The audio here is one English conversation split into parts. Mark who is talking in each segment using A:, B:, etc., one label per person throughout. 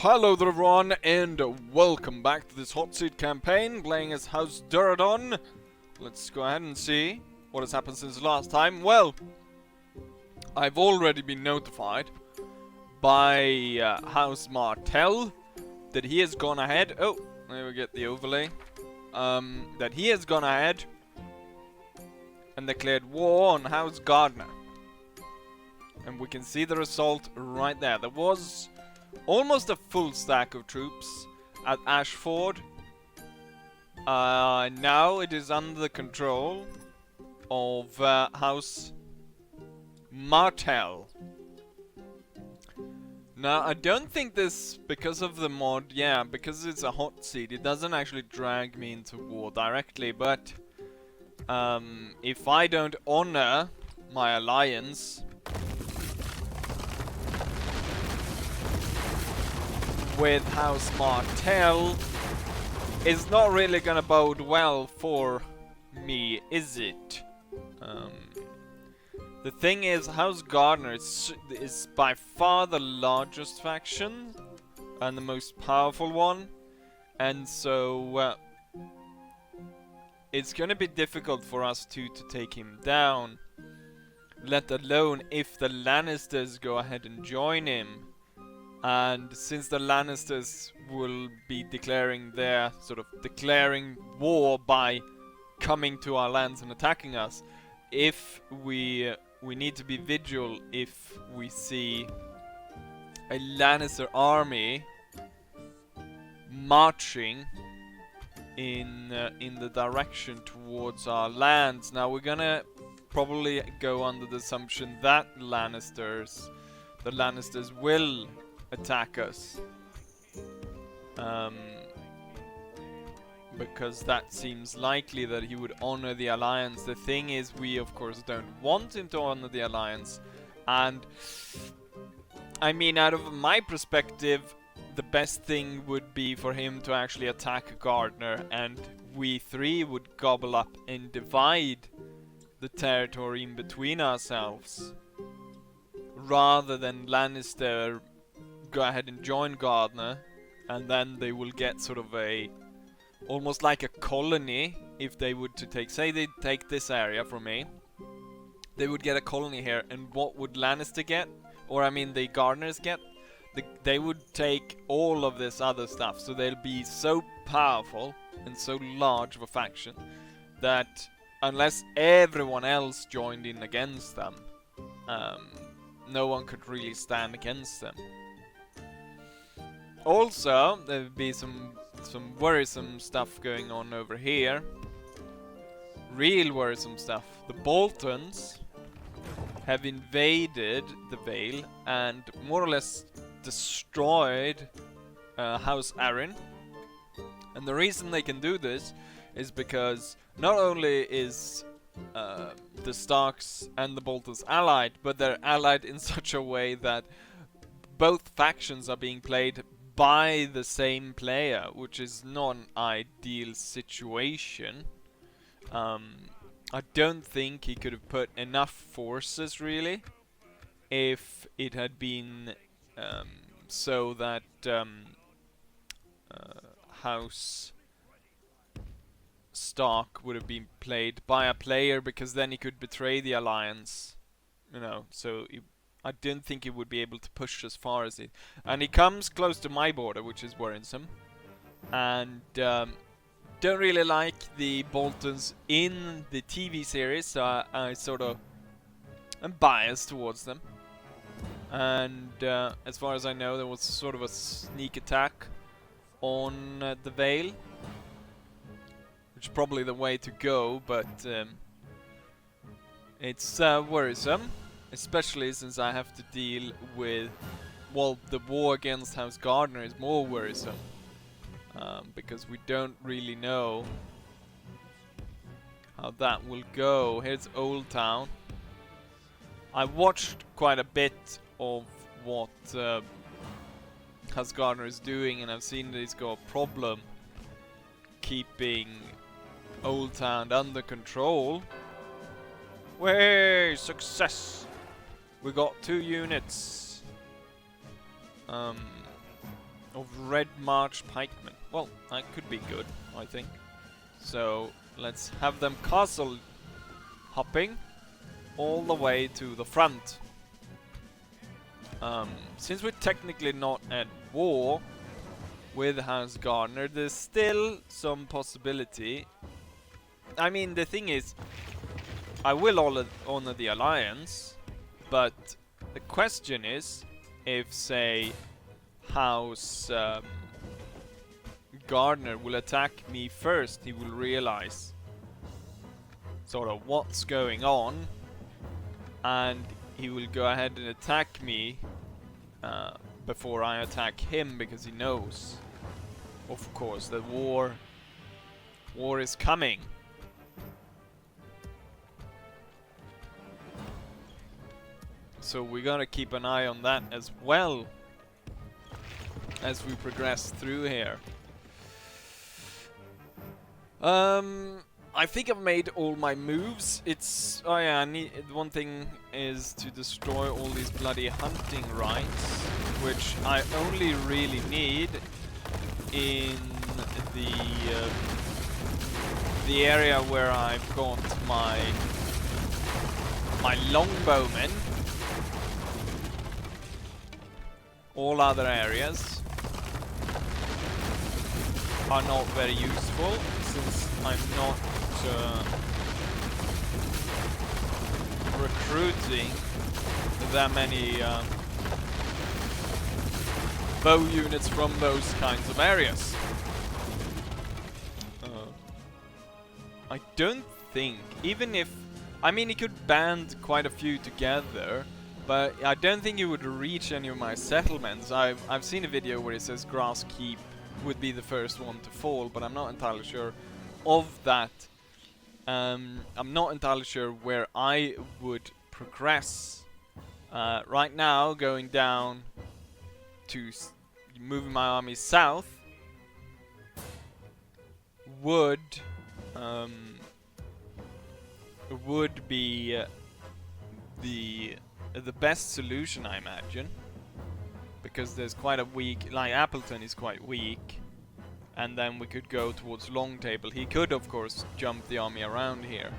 A: Hello there everyone, and welcome back to this hot seat campaign, playing as House Durrandon. Let's go ahead and see what has happened since the last time. Well, I've already been notified by House Martell that he has gone ahead. Oh, there we get the overlay. That he has gone ahead and declared war on House Gardner. And we can see the result right there. There was almost a full stack of troops at Ashford. Now it is under the control of House Martell. Now, I don't think this, because of the mod, yeah, because it's a hot seat, it doesn't actually drag me into war directly, but if I don't honor my alliance with House Martell, it's not really gonna bode well for me, is it? The thing is, House Gardner is by far the largest faction and the most powerful one, and so it's gonna be difficult for us to take him down, let alone if the Lannisters go ahead and join him. And since the Lannisters will be declaring war by coming to our lands and attacking us, if we need to be vigilant if we see a Lannister army marching in the direction towards our lands. Now we're gonna probably go under the assumption that the Lannisters will attack us, because that seems likely that he would honor the alliance. The thing is, we of course don't want him to honor the alliance, and I mean, out of my perspective, the best thing would be for him to actually attack Gardner, and we three would gobble up and divide the territory in between ourselves, rather than Lannister go ahead and join Gardner, and then they will get sort of almost like a colony. If they would say they take this area from me, they would get a colony here, and what would Lannister get? Or I mean the Gardners get? They would take all of this other stuff, so they'll be so powerful and so large of a faction that unless everyone else joined in against them, no one could really stand against them. Also, there would be some worrisome stuff going on over here. Real worrisome stuff. The Boltons have invaded the Vale and more or less destroyed House Arryn. And the reason they can do this is because not only is the Starks and the Boltons allied, but they're allied in such a way that both factions are being played by the same player, which is not an ideal situation. I don't think he could have put enough forces, really, if it had been so that House Stark would have been played by a player, because then he could betray the alliance, you know, so I don't think he would be able to push as far as it. And he comes close to my border, which is worrisome. And don't really like the Boltons in the TV series, so I sort of am biased towards them. And as far as I know, there was sort of a sneak attack on the Vale, which is probably the way to go, but it's worrisome. Especially since I have to deal with, well, the war against House Gardner is more worrisome. Because we don't really know how that will go. Here's Old Town. I watched quite a bit of what House Gardner is doing, and I've seen that he's got a problem keeping Old Town under control. Way, success! We got 2 units. of Red March pikemen. Well, that could be good, I think. So let's have them castle hopping all the way to the front. Since we're technically not at war with House Gardner, there's still some possibility. I mean, the thing is, I will honor the alliance, but the question is, if, say, House Gardner will attack me first, he will realize sort of what's going on, and he will go ahead and attack me before I attack him, because he knows, of course, that war is coming. So we gotta keep an eye on that as well as we progress through here. I think I've made all my moves. It's... oh yeah, one thing is to destroy all these bloody hunting rights, which I only really need in the area where I've got my longbowmen. All other areas are not very useful, since I'm not recruiting that many bow units from those kinds of areas. I don't think, even if... I mean, he could band quite a few together, but I don't think he would reach any of my settlements. I've seen a video where it says Grass Keep would be the first one to fall, but I'm not entirely sure of that. I'm not entirely sure where I would progress. Right now, going down to moving my army south would be the best solution, I imagine, because there's quite a weak, like Appleton is quite weak, and then we could go towards Long Table. He could, of course, jump the army around here,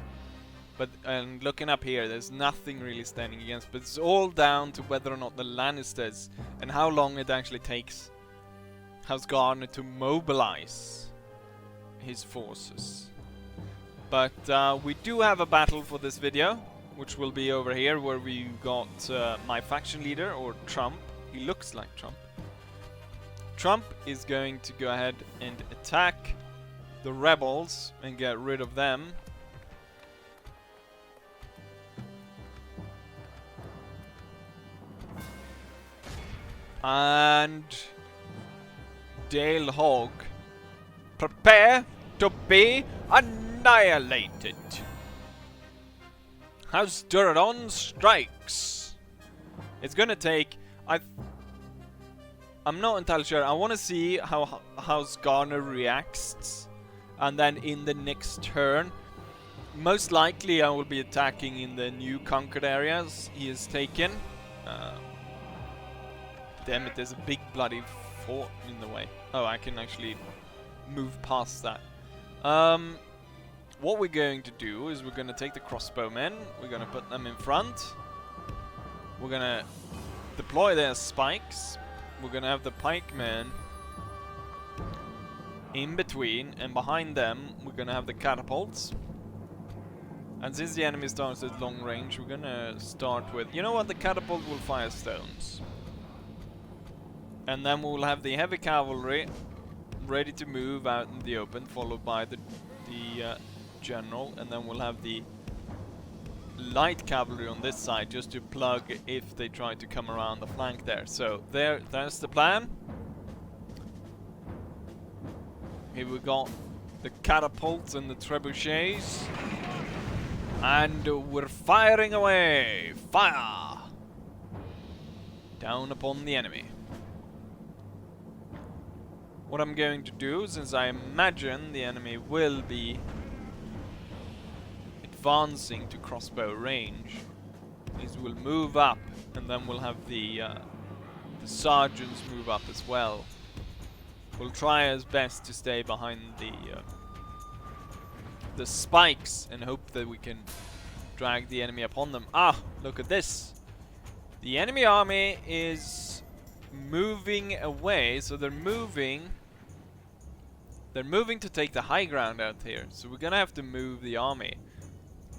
A: but and looking up here, there's nothing really standing against. But it's all down to whether or not the Lannisters and how long it actually takes House Gardner to mobilize his forces. But we do have a battle for this video, which will be over here, where we got my faction leader, or Trump. He looks like Trump. Trump is going to go ahead and attack the rebels and get rid of them. And Dale Hogg, prepare to be annihilated. House Durrandon strikes. It's gonna take... I'm not entirely sure. I want to see how House Gardner reacts, and then in the next turn, most likely I will be attacking in the new conquered areas he has taken. Damn it, there's a big bloody fort in the way. Oh, I can actually move past that. What we're going to do is we're going to take the crossbowmen, we're going to put them in front, we're going to deploy their spikes, we're going to have the pikemen in between, and behind them we're going to have the catapults. And since the enemy starts at long range, we're going to start with... you know what? The catapult will fire stones. And then we'll have the heavy cavalry ready to move out in the open, followed by the general, and then we'll have the light cavalry on this side just to plug if they try to come around the flank there. So there's the plan. Here we got the catapults and the trebuchets, and we're firing away. Fire down upon the enemy. What I'm going to do, since I imagine the enemy will be advancing to crossbow range, is we'll move up, and then we'll have the sergeants move up as well. We'll try our best to stay behind the spikes and hope that we can drag the enemy upon them. Ah, look at this. The enemy army is moving away, so they're moving to take the high ground out here. So we're gonna have to move the army.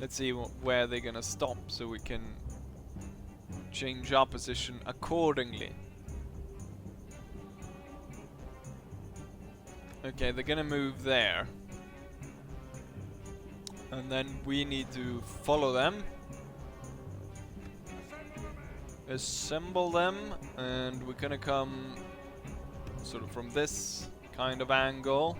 A: Let's see where they're gonna stop so we can change our position accordingly. Okay, they're gonna move there. And then we need to follow them. Assemble them, and we're gonna come sort of from this kind of angle.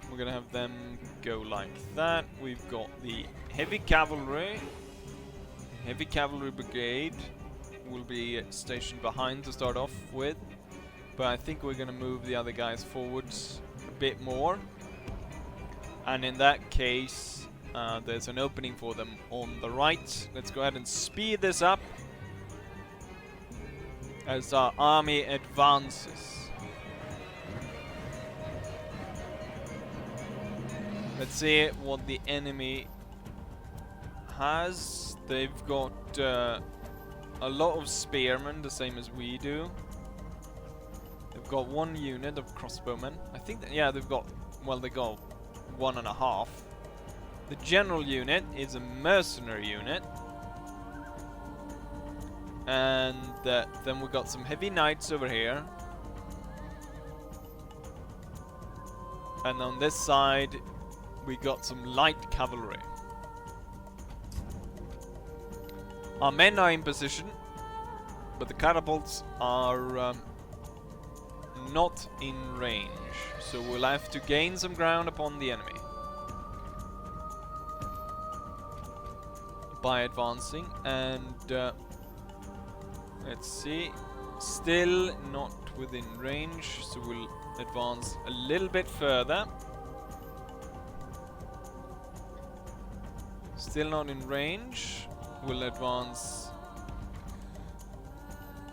A: We're gonna have them go like that. We've got the heavy cavalry brigade will be stationed behind to start off with, but I think we're gonna move the other guys forwards a bit more, and in that case there's an opening for them on the right. Let's go ahead and speed this up as our army advances. Let's see what the enemy has. They've got a lot of spearmen, the same as we do. They've got one unit of crossbowmen. I think that, yeah, they've got, well, they got 1.5. The general unit is a mercenary unit. And then we've got some heavy knights over here. And on this side, we got some light cavalry. Our men are in position, but the catapults are not in range. So we'll have to gain some ground upon the enemy by advancing. And let's see, still not within range, so we'll advance a little bit further. Still not in range. We'll advance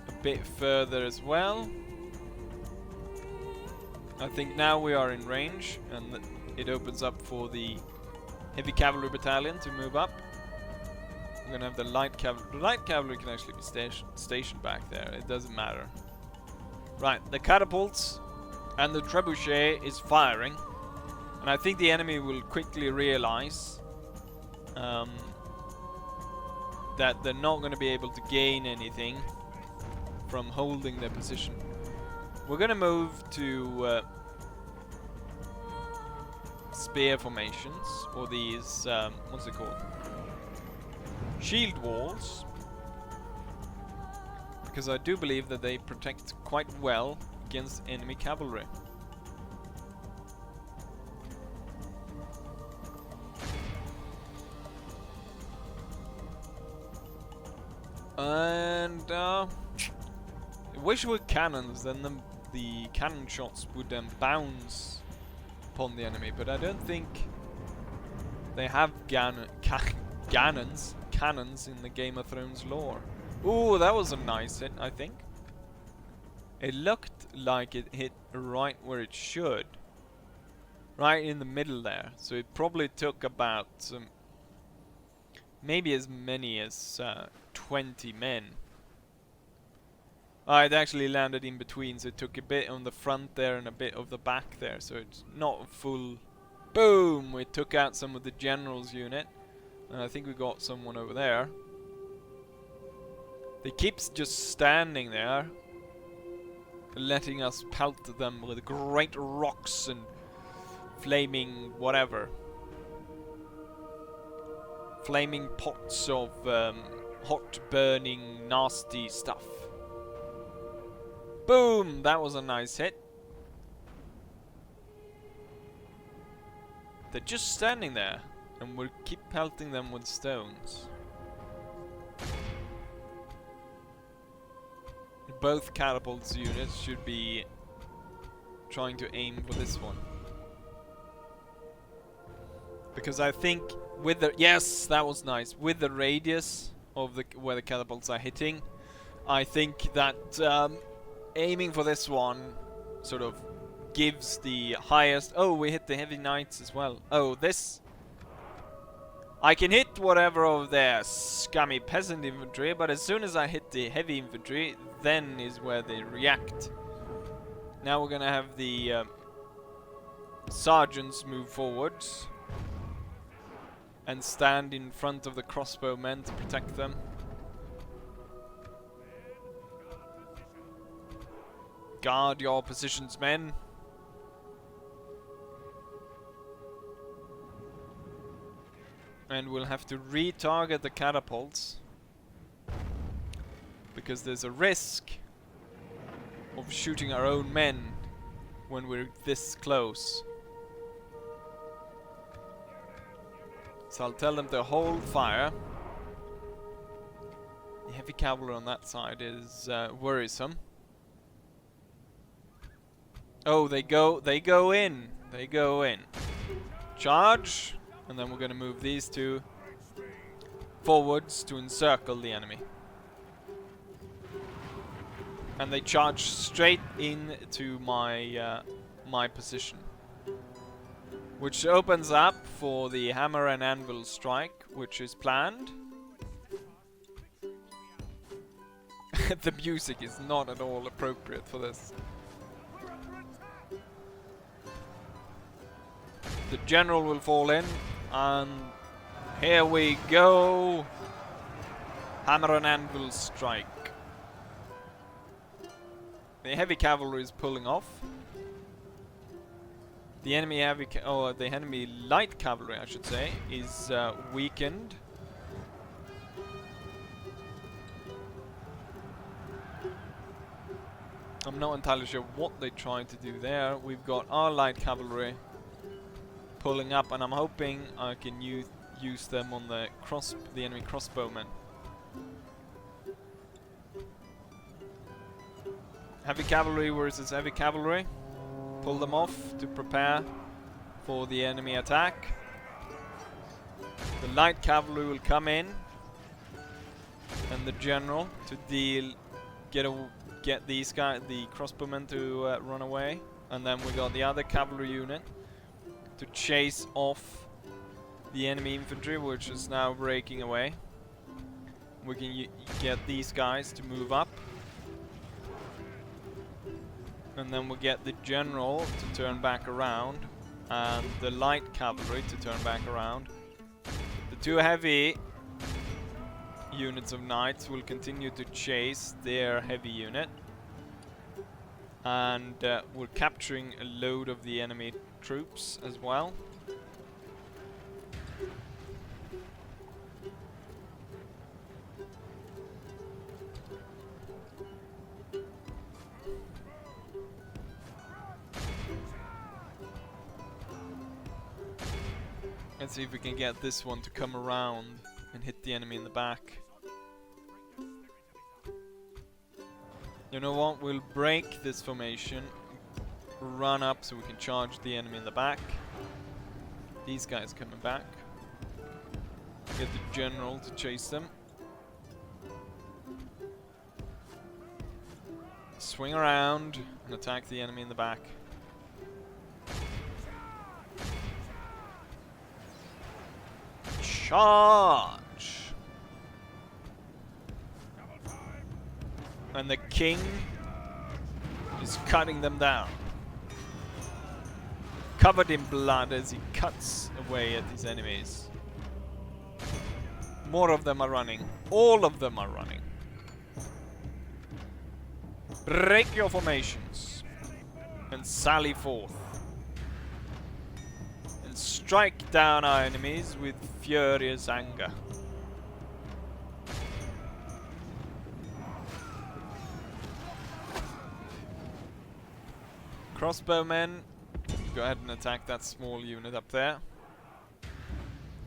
A: a bit further as well. I think now we are in range, and it opens up for the heavy cavalry battalion to move up. We're gonna have the light cavalry. The light cavalry can actually be stationed back there. It doesn't matter. Right, the catapults and the trebuchet is firing, and I think the enemy will quickly realize that they're not going to be able to gain anything from holding their position. We're going to move to spear formations, or these, what's it called? Shield walls, because I do believe that they protect quite well against enemy cavalry. And I wish it were cannons, then the cannon shots would bounce upon the enemy, but I don't think they have cannons in the Game of Thrones lore. Ooh, that was a nice hit, I think. It looked like it hit right where it should. Right in the middle there. So it probably took about maybe as many as 20 men. It actually landed in between, so it took a bit on the front there and a bit of the back there, so it's not a full boom. We took out some of the general's unit, and I think we got someone over there. They keep just standing there, letting us pelt them with great rocks and flaming whatever. Flaming pots of hot burning nasty stuff. Boom! That was a nice hit. They're just standing there, and we'll keep pelting them with stones. Both catapults units should be trying to aim for this one. Because I think with the... Yes, that was nice. With the radius of where the catapults are hitting, I think that aiming for this one sort of gives the highest... Oh, we hit the heavy knights as well. Oh, this... I can hit whatever of their scummy peasant infantry, but as soon as I hit the heavy infantry, then is where they react. Now we're gonna have the sergeants move forwards and stand in front of the crossbowmen to protect them. Guard your positions, men. And we'll have to retarget the catapults, because there's a risk of shooting our own men when we're this close. So I'll tell them to hold fire. The heavy cavalry on that side is worrisome. Oh, they go in. They go in. Charge. And then we're going to move these two forwards to encircle the enemy. And they charge straight into my my position, which opens up for the hammer and anvil strike, which is planned. The music is not at all appropriate for this. The general will fall in, and here we go. Hammer and anvil strike. The heavy cavalry is pulling off. The enemy the enemy light cavalry, I should say, is weakened. I'm not entirely sure what they tried to do there. We've got our light cavalry pulling up, and I'm hoping I can use them on the enemy crossbowmen. Heavy cavalry versus heavy cavalry. Pull them off to prepare for the enemy attack. The light cavalry will come in, and the general to get these guys, the crossbowmen, to run away, and then we got the other cavalry unit to chase off the enemy infantry, which is now breaking away. We can get these guys to move up, and then we'll get the general to turn back around and the light cavalry to turn back around. The two heavy units of knights will continue to chase their heavy unit, and we're capturing a load of the enemy troops as well. Let's see if we can get this one to come around and hit the enemy in the back. You know what? We'll break this formation, run up so we can charge the enemy in the back. These guys coming back. Get the general to chase them. Swing around and attack the enemy in the back. Charge! And the king is cutting them down, covered in blood as he cuts away at his enemies. More of them are running. All of them are running. Break your formations and sally forth and strike down our enemies with furious anger. Crossbowmen, go ahead and attack that small unit up there.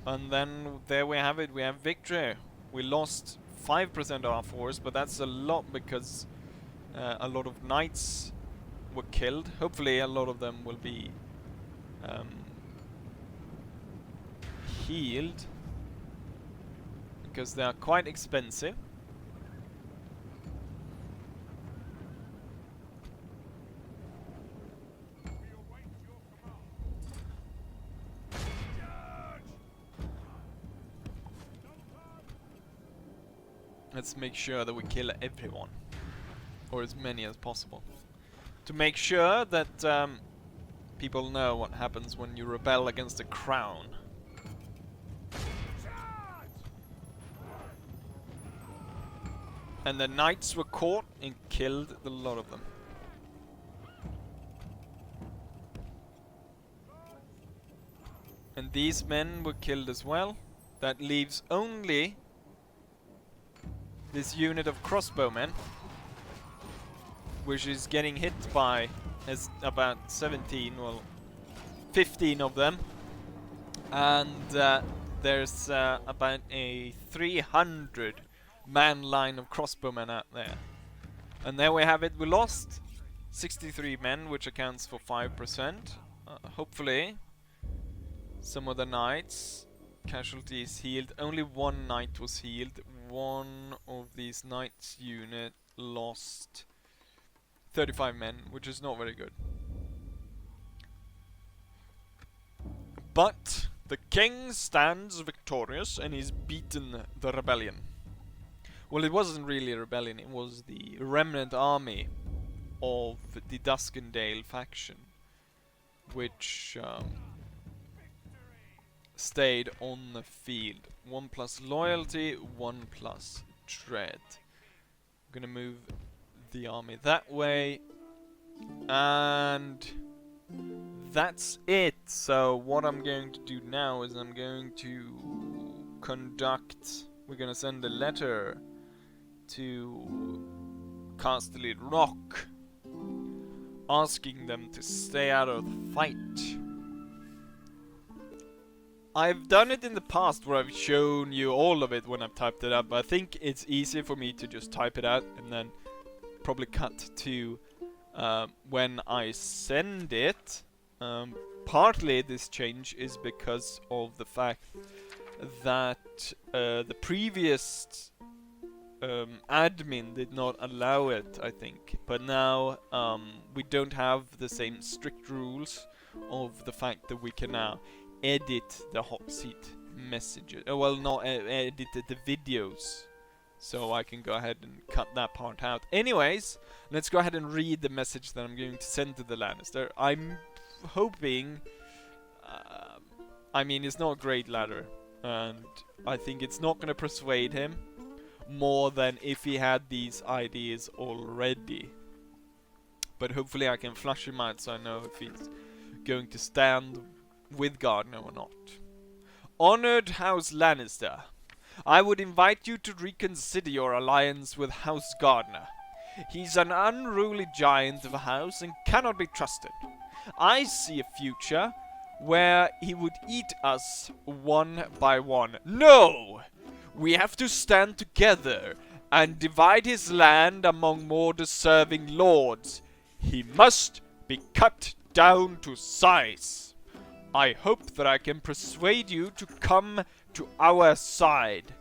A: And then there we have it, we have victory. We lost 5% of our force, but that's a lot because a lot of knights were killed. Hopefully a lot of them will be healed, because they are quite expensive. Let's make sure that we kill everyone. Or as many as possible. To make sure that people know what happens when you rebel against the crown. And the knights were caught and killed a lot of them. And these men were killed as well. That leaves only this unit of crossbowmen, which is getting hit by about 17, well, 15 of them. And there's about a 300 man line of crossbowmen out there. And there we have it. We lost 63 men, which accounts for 5%. Hopefully some of the knights casualties healed. Only one knight was healed. One of these knights unit lost 35 men, which is not very good. But the king stands victorious and he's beaten the rebellion. Well, it wasn't really a rebellion, it was the remnant army of the Duskendale faction, which stayed on the field. 1 plus loyalty, 1 plus dread. I'm gonna move the army that way, and that's it. So what I'm going to do now is I'm going to conduct, we're gonna send a letter to Casterly Rock asking them to stay out of the fight. I've done it in the past where I've shown you all of it when I've typed it up, but I think it's easier for me to just type it out and then probably cut to when I send it. Partly this change is because of the fact that the previous admin did not allow it, I think. But now we don't have the same strict rules of the fact that we can now edit the hot seat messages. Well, not edit the videos. So I can go ahead and cut that part out. Anyways, let's go ahead and read the message that I'm going to send to the Lannister. I'm hoping... I mean, it's not a great letter. And I think it's not going to persuade him more than if he had these ideas already. But hopefully I can flush him out so I know if he's going to stand with Gardner or not. Honored House Lannister, I would invite you to reconsider your alliance with House Gardner. He's an unruly giant of a house and cannot be trusted. I see a future where he would eat us one by one. No! We have to stand together and divide his land among more deserving lords. He must be cut down to size. I hope that I can persuade you to come to our side.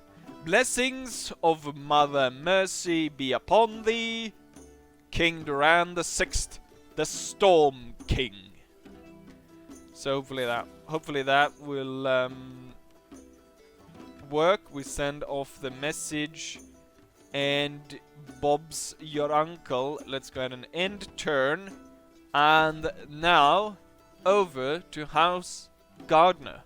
A: Blessings of Mother Mercy be upon thee, King Durrandon VI, the Storm King. So hopefully that will work. We send off the message, and Bob's your uncle. Let's go ahead and end turn, and now over to House Gardner.